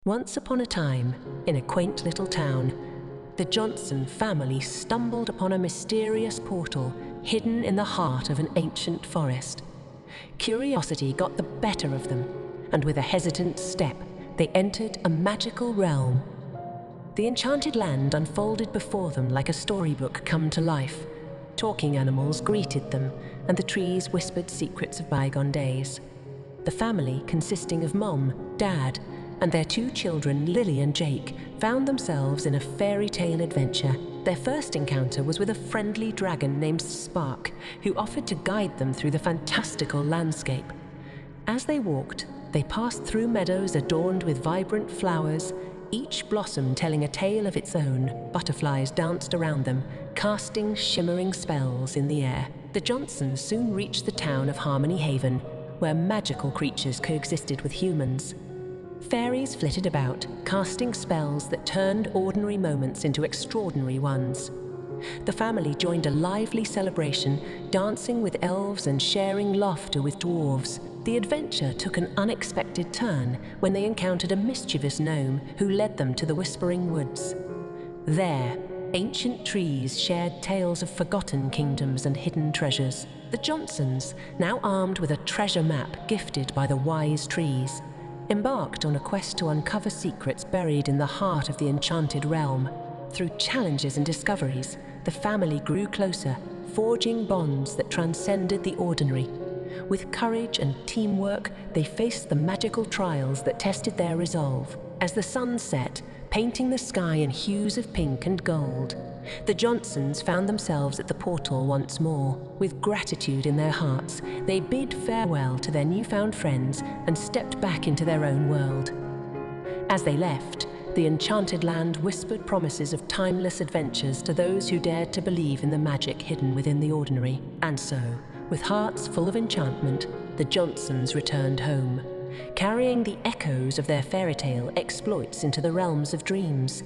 Once upon a time, in a quaint little town, the Johnson family stumbled upon a mysterious portal hidden in the heart of an ancient forest. Curiosity got the better of them, and with a hesitant step, they entered a magical realm. The enchanted land unfolded before them like a storybook come to life. Talking animals greeted them, and the trees whispered secrets of bygone days. The family, consisting of Mom, Dad, and their two children, Lily and Jake, found themselves in a fairy tale adventure. Their first encounter was with a friendly dragon named Spark, who offered to guide them through the fantastical landscape. As they walked, they passed through meadows adorned with vibrant flowers, each blossom telling a tale of its own. Butterflies danced around them, casting shimmering spells in the air. The Johnsons soon reached the town of Harmony Haven, where magical creatures coexisted with humans. Fairies flitted about, casting spells that turned ordinary moments into extraordinary ones. The family joined a lively celebration, dancing with elves and sharing laughter with dwarves. The adventure took an unexpected turn when they encountered a mischievous gnome who led them to the Whispering Woods. There, ancient trees shared tales of forgotten kingdoms and hidden treasures. The Johnsons, now armed with a treasure map gifted by the wise trees, embarked on a quest to uncover secrets buried in the heart of the enchanted realm. Through challenges and discoveries, the family grew closer, forging bonds that transcended the ordinary. With courage and teamwork, they faced the magical trials that tested their resolve. As the sun set, painting the sky in hues of pink and gold, the Johnsons found themselves at the portal once more. With gratitude in their hearts, they bid farewell to their newfound friends and stepped back into their own world. As they left, the enchanted land whispered promises of timeless adventures to those who dared to believe in the magic hidden within the ordinary. And so, with hearts full of enchantment, the Johnsons returned home, carrying the echoes of their fairy tale exploits into the realms of dreams.